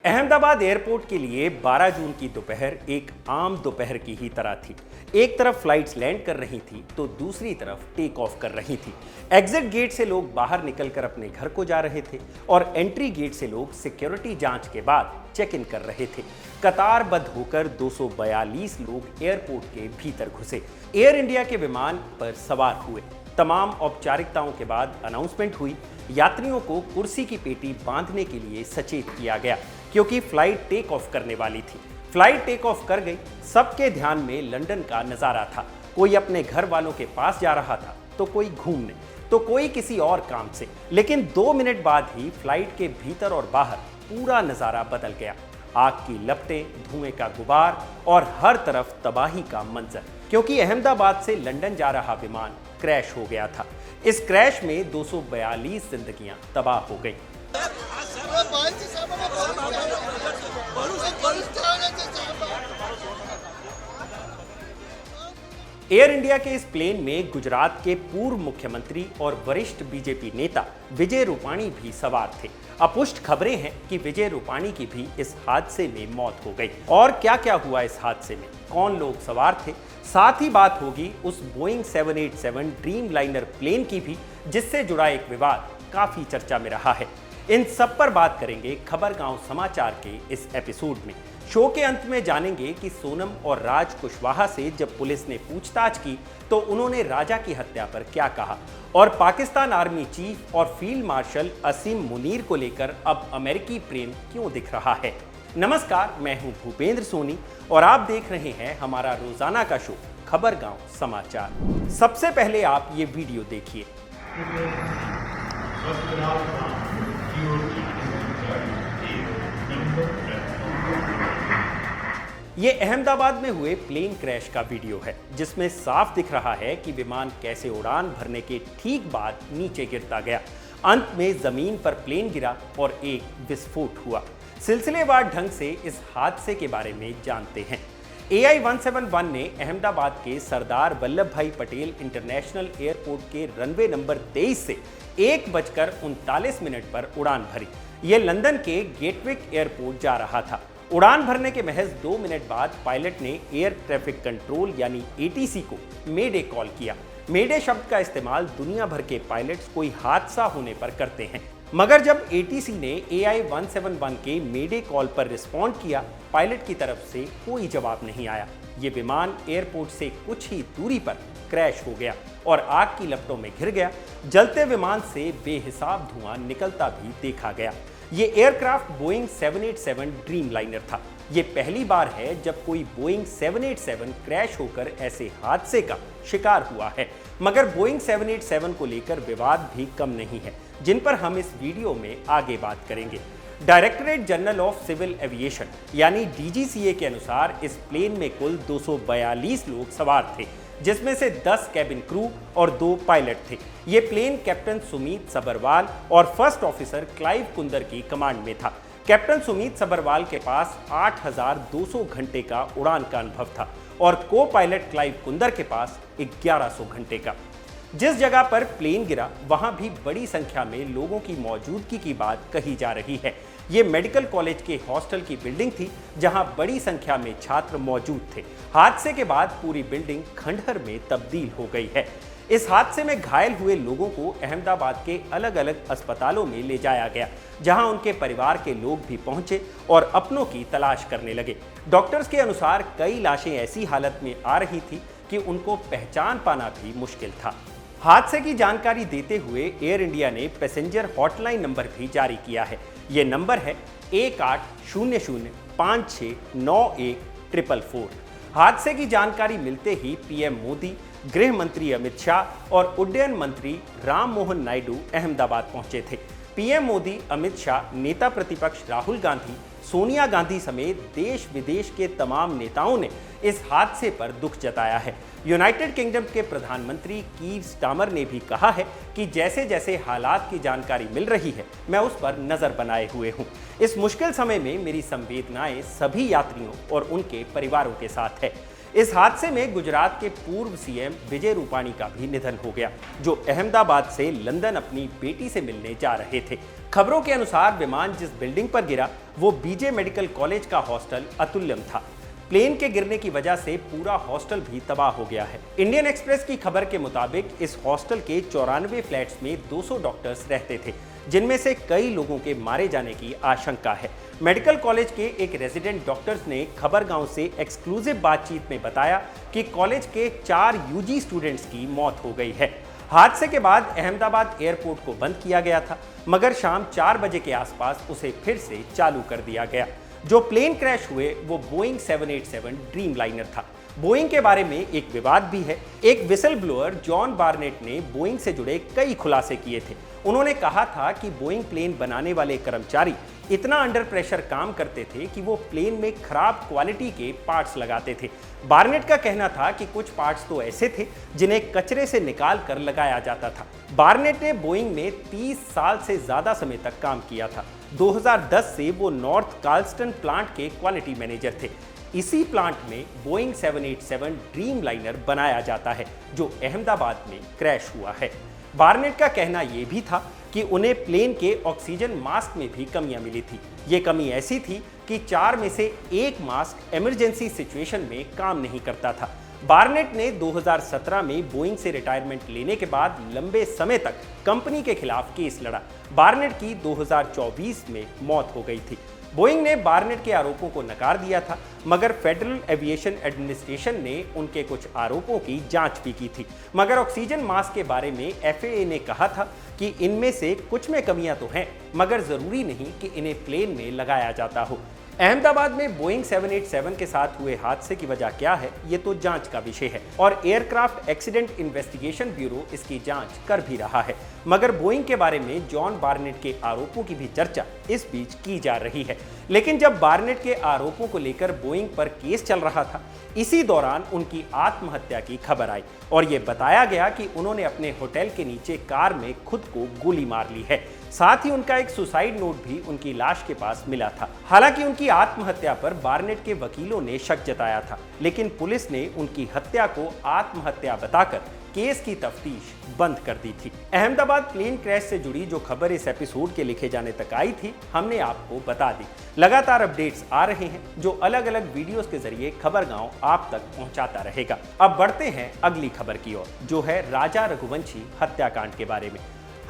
Ahmedabad airport के लिए 12 जून की दोपहर एक आम दोपहर की ही तरह थी। एक तरफ फ्लाइट्स लैंड कर रही थी तो दूसरी तरफ टेक ऑफ कर रही थी। एग्जिट गेट से लोग बाहर निकलकर अपने घर को जा रहे थे और एंट्री गेट से लोग सिक्योरिटी जांच के बाद चेक इन कर रहे थे। कतारबद्ध होकर 242 लोग एयरपोर्ट के भीतर घुसे, एयर इंडिया के विमान पर सवार हुए। तमाम औपचारिकताओं के बाद अनाउंसमेंट हुई। यात्रियों को कुर्सी की पेटी बांधने के लिए सचेत किया गया क्योंकि फ्लाइट टेक ऑफ करने वाली थी। फ्लाइट टेक ऑफ कर गई। सबके ध्यान में लंदन का नजारा था। कोई अपने घर वालों के पास जा रहा था तो कोई घूमने तो कोई किसी और काम से। लेकिन 2 मिनट बाद ही फ्लाइट के भीतर और बाहर पूरा नजारा बदल गया। आग की लपटें, धुएं का गुबार और हर तरफ तबाही का मंजर, क्योंकि अहमदाबाद से लंदन जा रहा विमान क्रैश हो गया था। इस क्रैश में 242 जिंदगियां तबाह हो गई। एयर इंडिया के इस प्लेन में गुजरात के पूर्व मुख्यमंत्री और वरिष्ठ बीजेपी नेता विजय रूपाणी भी सवार थे। अपुष्ट खबरें हैं कि विजय रूपाणी की भी इस हादसे में मौत हो गई। और क्या क्या हुआ इस हादसे में, कौन लोग सवार थे, साथ ही बात होगी उस बोइंग 787 ड्रीम लाइनर प्लेन की भी, जिससे जुड़ा एक विवाद काफी चर्चा में रहा है। इन सब पर बात करेंगे खबर गांव समाचार के इस एपिसोड में। शो के अंत में जानेंगे कि सोनम और राज कुशवाहा से जब पुलिस ने पूछताछ की तो उन्होंने राजा की हत्या पर क्या कहा, और पाकिस्तान आर्मी चीफ और फील्ड मार्शल असीम मुनीर को लेकर अब अमेरिकी प्रेम क्यों दिख रहा है। नमस्कार, मैं हूं भूपेंद्र सोनी और आप देख रहे हैं हमारा रोजाना का शो खबर गांव समाचार। सबसे पहले आप ये वीडियो देखिए। ये अहमदाबाद में हुए प्लेन क्रैश का वीडियो है, जिसमें साफ दिख रहा है कि विमान कैसे उड़ान भरने के ठीक बाद नीचे गिरता गया। अंत में जमीन पर प्लेन गिरा और एक विस्फोट हुआ। सिलसिलेवार ढंग से इस हादसे के बारे में जानते हैं। AI-171 ने अहमदाबाद के सरदार वल्लभ भाई पटेल इंटरनेशनल एयरपोर्ट के रनवे नंबर 23 से 1:39 पर उड़ान भरी। यह लंदन के गेटविक एयरपोर्ट जा रहा था। उड़ान भरने के महज 2 मिनट बाद पायलट ने एयर ट्रैफिक कंट्रोल यानी ATC को मेडे कॉल किया। मेडे शब्द का इस्तेमाल दुनिया भर के पायलट्स कोई हादसा होने पर करते हैं, मगर जब ATC ने AI-171 के मेडे कॉल पर रिस्पॉन्ड किया, पायलट की तरफ से कोई जवाब नहीं आया। ये विमान एयरपोर्ट से कुछ ही दूरी पर क्रैश हो गया और आग की लपटों में घिर गया। जलते विमान से बेहिसाब धुआं निकलता भी देखा गया। ये एयरक्राफ्ट बोइंग 787 ड्रीम लाइनर था। ये पहली बार है जब कोई बोइंग 787 क्रैश होकर ऐसे हादसे का शिकार हुआ है, मगर बोइंग 787 को लेकर विवाद भी कम नहीं है, जिन पर हम इस वीडियो में आगे बात करेंगे। Directorate General of Civil Aviation यानी DGCA के अनुसार इस प्लेन में कुल 242 लोग सवार थे, जिसमें से 10 कैबिन क्रू और 2 पायलट थे। ये प्लेन कैप्टन सुमीत सबरवाल और फर्स्ट ऑफिसर क्लाइव कुंदर की कमांड में था। कैप्टन सुमीत सबरवाल के पास 8,200 घंटे का उड़ान का अनुभव था और को पायलट क्लाइव कुंदर के पास 1100 घंटे का। जिस जगह पर प्लेन गिरा वहां भी बड़ी संख्या में लोगों की मौजूदगी की बात कही जा रही है। ये मेडिकल कॉलेज के हॉस्टल की बिल्डिंग थी, जहां बड़ी संख्या में छात्र मौजूद थे। हादसे के बाद पूरी बिल्डिंग खंडहर में तब्दील हो गई है। इस हादसे में घायल हुए लोगों को अहमदाबाद के अलग अलग अस्पतालों में ले जाया गया, जहां उनके परिवार के लोग भी पहुंचे और अपनों की तलाश करने लगे। डॉक्टर्स के अनुसार कई लाशें ऐसी हालत में आ रही थी कि उनको पहचान पाना भी मुश्किल था। हादसे की जानकारी देते हुए एयर इंडिया ने पैसेंजर हॉटलाइन नंबर भी जारी किया है। ये नंबर है 1800569144। हादसे की जानकारी मिलते ही PM मोदी, गृह मंत्री अमित शाह और उड्डयन मंत्री राम मोहन नायडू अहमदाबाद पहुंचे थे। PM मोदी, अमित शाह, नेता प्रतिपक्ष राहुल गांधी, सोनिया गांधी समेत देश विदेश के तमाम नेताओं ने इस हादसे पर दुख जताया है। यूनाइटेड किंगडम के प्रधानमंत्री कीर स्टामर ने भी कहा है कि जैसे जैसे हालात की जानकारी मिल रही है, मैं उस पर नजर बनाए हुए हूं। इस मुश्किल समय में मेरी संवेदनाएं सभी यात्रियों और उनके परिवारों के साथ है। इस हादसे में गुजरात के पूर्व सीएम विजय रूपाणी का भी निधन हो गया, जो अहमदाबाद से लंदन अपनी बेटी से मिलने जा रहे थे। खबरों के अनुसार विमान जिस बिल्डिंग पर गिरा वो बीजे मेडिकल कॉलेज का हॉस्टल अतुल्यम था। प्लेन के गिरने की वजह से पूरा हॉस्टल भी तबाह हो गया है। इंडियन एक्सप्रेस की खबर के मुताबिक इस हॉस्टल के 94 फ्लैट्स में 200 डॉक्टर्स रहते थे, जिनमें से कई लोगों के मारे जाने की आशंका है। मेडिकल कॉलेज के एक रेजिडेंट डॉक्टर्स ने खबरगांव से एक्सक्लूसिव बातचीत में बताया कि कॉलेज के 4 यूजी स्टूडेंट्स की मौत हो गई है। हादसे के बाद अहमदाबाद एयरपोर्ट को बंद किया गया था, मगर शाम 4 बजे के आसपास उसे फिर से चालू कर दिया गया। जो प्लेन क्रैश हुए वो बोइंग 787 ड्रीम लाइनर था। बोइंग के बारे में एक विवाद भी है। एक विसल ब्लोअर जॉन बार्नेट ने बोइंग से जुड़े कई खुलासे किए थे। उन्होंने कहा था कि बोइंग प्लेन बनाने वाले कर्मचारी इतना अंडर प्रेशर काम करते थे कि वो प्लेन में खराब क्वालिटी के पार्ट्स लगाते थे। बार्नेट का कहना था कि कुछ पार्ट्स तो ऐसे थे जिन्हें कचरे से निकाल कर लगाया जाता था। बार्नेट ने बोइंग में 30 साल से ज्यादा समय तक काम किया था। 2010 से वो नॉर्थ कार्लस्टन प्लांट के क्वालिटी मैनेजर थे। इसी प्लांट में बोइंग 787 ड्रीम लाइनर बनाया जाता है, जो अहमदाबाद में क्रैश हुआ है। बार्नेट का कहना यह भी था कि उन्हें प्लेन के ऑक्सीजन मास्क में भी कमियां मिली थी। ये कमी ऐसी थी कि 4 में से 1 मास्क इमरजेंसी सिचुएशन में काम नहीं करता था। बार्नेट ने 2017 में बोइंग से रिटायरमेंट लेने के बाद लंबे समय तक कंपनी के खिलाफ केस लड़ा। बार्नेट की 2024 में मौत हो गई थी। बोइंग ने बार्नेट के आरोपों को नकार दिया था, मगर फेडरल एविएशन एडमिनिस्ट्रेशन ने उनके कुछ आरोपों की जांच भी की थी। मगर ऑक्सीजन मास्क के बारे में एफएए ने कहा था कि इनमें से कुछ में कमियां तो हैं, मगर जरूरी नहीं कि इन्हें प्लेन में लगाया जाता हो। अहमदाबाद में बोइंग 787 के साथ हुए हादसे की वजह क्या है, ये तो जांच का विषय है और एयरक्राफ्ट एक्सीडेंट इन्वेस्टिगेशन ब्यूरो इसकी जांच कर भी रहा है। मगर बोइंग के बारे में जॉन बार्नेट के आरोपों की भी चर्चा इस बीच की जा रही है। लेकिन जब बार्नेट के आरोपों को लेकर बोइंग पर केस चल रहा था, इसी दौरान उनकी आत्महत्या की खबर आई और ये बताया गया कि उन्होंने अपने होटल के नीचे कार में खुद को गोली मार ली है। साथ ही उनका एक सुसाइड नोट भी उनकी लाश के पास मिला था। हालांकि उनकी आत्महत्या पर बार्नेट के वकीलों ने शक जताया था, लेकिन पुलिस ने उनकी हत्या को आत्महत्या बताकर केस की तफ्तीश बंद कर दी थी। अहमदाबाद प्लेन क्रैश से जुड़ी जो खबर इस एपिसोड के लिखे जाने तक आई थी, हमने आपको बता दी। लगातार अपडेट्स आ रहे हैं जो अलग अलग वीडियोस के जरिए खबरगांव आप तक पहुंचाता रहेगा। अब बढ़ते हैं अगली खबर की ओर, जो है राजा रघुवंशी हत्याकांड के बारे में।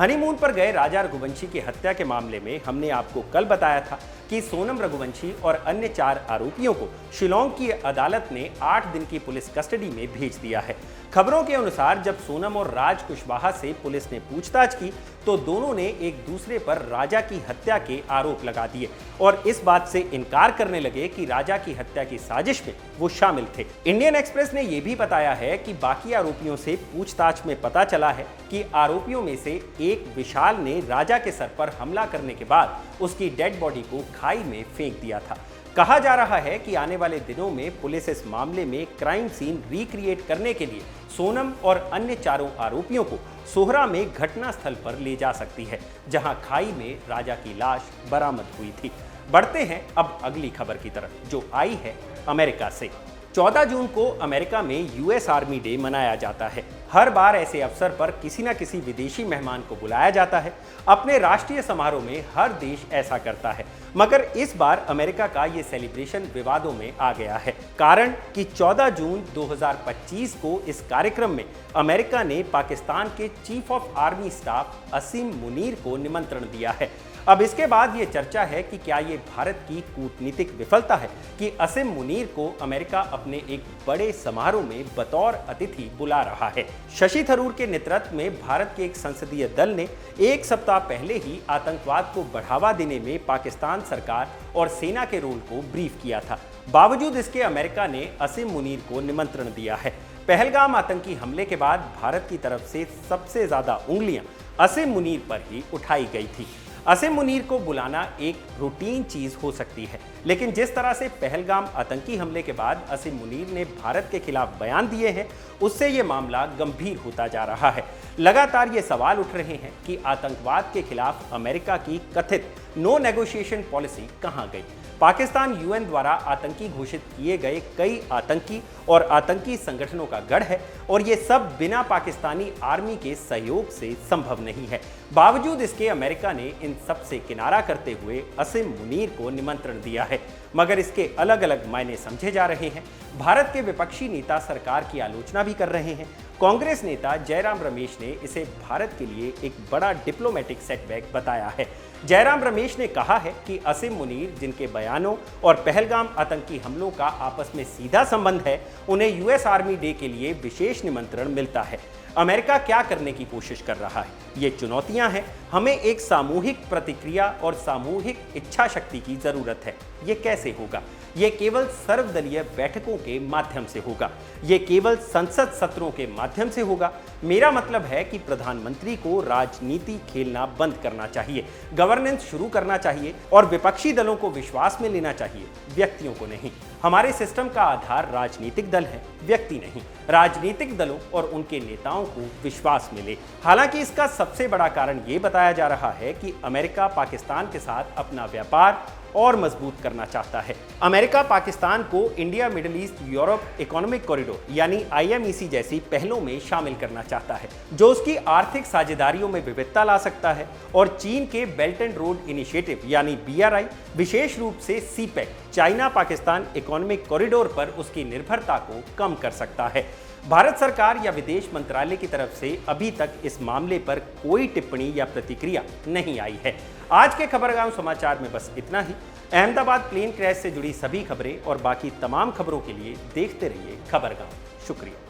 हनीमून पर गए राजा रघुवंशी की हत्या के मामले में हमने आपको कल बताया था कि सोनम रघुवंशी और अन्य 4 आरोपियों को शिलोंग की अदालत ने 8 दिन की पुलिस कस्टडी में भेज दिया है। खबरों के अनुसार जब सोनम और राज कुशवाहा से पुलिस ने पूछताछ की तो दोनों ने एक दूसरे पर राजा की हत्या के आरोप लगा दिए और इस बात से इनकार करने लगे कि राजा की हत्या की साजिश में वो शामिल थे। इंडियन एक्सप्रेस ने यह भी बताया है कि बाकी आरोपियों से पूछताछ में पता चला है कि आरोपियों में से एक विशाल ने राजा के सर पर हमला करने के बाद उसकी डेड बॉडी को खाई में फेंक दिया था। कहा जा रहा है कि आने वाले दिनों में पुलिस इस मामले में क्राइम सीन रिक्रिएट करने के लिए सोनम और अन्य 4 आरोपियों को सोहरा में घटना स्थल पर ले जा सकती है, जहां खाई में राजा की लाश बरामद हुई थी। बढ़ते हैं अब अगली खबर की तरफ, जो आई है अमेरिका से। 14 जून को अमेरिका में यूएस आर्मी डे मनाया जाता है। हर बार ऐसे अवसर पर किसी न किसी विदेशी मेहमान को बुलाया जाता है। अपने राष्ट्रीय समारोह में हर देश ऐसा करता है, मगर इस बार अमेरिका का ये सेलिब्रेशन विवादों में आ गया है। कारण कि 14 जून 2025 को इस कार्यक्रम में अमेरिका ने पाकिस्तान के चीफ ऑफ आर्मी स्टाफ असीम मुनीर को निमंत्रण दिया है। अब इसके बाद ये चर्चा है कि क्या ये भारत की कूटनीतिक विफलता है कि असीम मुनीर को अमेरिका अपने एक बड़े समारोह में बतौर अतिथि बुला रहा है। शशि थरूर के नेतृत्व में भारत के एक संसदीय दल ने 1 सप्ताह पहले ही आतंकवाद को बढ़ावा देने में पाकिस्तान सरकार और सेना के रोल को ब्रीफ किया था। बावजूद इसके अमेरिका ने असीम मुनीर को निमंत्रण दिया है। पहलगाम आतंकी हमले के बाद भारत की तरफ से सबसे ज्यादा उंगलियां असीम मुनीर पर ही उठाई गई थी। असीम मुनीर को बुलाना एक रूटीन चीज हो सकती है, लेकिन जिस तरह से पहलगाम आतंकी हमले के बाद असीम मुनीर ने भारत के खिलाफ बयान दिए हैं, उससे ये मामला गंभीर होता जा रहा है। लगातार ये सवाल उठ रहे हैं कि आतंकवाद के खिलाफ अमेरिका की कथित नो नेगोशिएशन पॉलिसी कहां गई। पाकिस्तान यूएन द्वारा आतंकी घोषित किए गए कई आतंकी और आतंकी संगठनों का गढ़ है और ये सब बिना पाकिस्तानी आर्मी के सहयोग से संभव नहीं है। बावजूद इसके अमेरिका ने इन सब से किनारा करते हुए असीम मुनीर को निमंत्रण दिया है, मगर इसके अलग अलग मायने समझे जा रहे हैं। भारत के विपक्षी नेता सरकार की आलोचना भी कर रहे हैं। कांग्रेस नेता जयराम रमेश ने इसे भारत के लिए एक बड़ा डिप्लोमेटिक सेटबैक बताया है। जयराम रमेश ने कहा है कि असीम मुनीर, जिनके बयानों और पहलगाम आतंकी हमलों का आपस में सीधा संबंध है, उन्हें यूएस आर्मी डे के लिए विशेष निमंत्रण मिलता है। अमेरिका क्या करने की कोशिश कर रहा है? ये चुनौतियां हैं। हमें एक सामूहिक प्रतिक्रिया और सामूहिक इच्छा शक्ति की जरूरत है। ये कैसे होगा? ये केवल सर्वदलीय बैठकों के माध्यम से होगा। ये केवल संसद सत्रों के माध्यम से होगा। मेरा मतलब है कि प्रधानमंत्री को राजनीति खेलना बंद करना चाहिए, गवर्नेंस शुरू करना चाहिए और विपक्षी दलों को विश्वास में लेना चाहिए, व्यक्तियों को नहीं। हमारे सिस्टम का आधार राजनीतिक दल है, व्यक्ति नहीं। राजनीतिक दलों और उनके नेताओं को विश्वास मिले। हालांकि इसका सबसे बड़ा कारण ये बताया जा रहा है कि अमेरिका पाकिस्तान के साथ अपना व्यापार और मजबूत करना चाहता है। अमेरिका पाकिस्तान को India middle east Europe economic corridor यानी IMEC जैसी पहलों में शामिल करना चाहता है, जो उसकी आर्थिक साझेदारियों में विविधता ला सकता है और चीन के बेल्ट एंड रोड इनिशिएटिव यानी BRI, विशेष रूप से CPEC, China Pakistan economic corridor पर उसकी निर्भरता को कम कर सकता है। भारत सरकार या विदेश मंत्रालय की तरफ से अभी तक इस मामले पर कोई टिप्पणी या प्रतिक्रिया नहीं आई है। आज के खबरगांव समाचार में बस इतना ही। अहमदाबाद प्लेन क्रैश से जुड़ी सभी खबरें और बाकी तमाम खबरों के लिए देखते रहिए खबरगांव। शुक्रिया।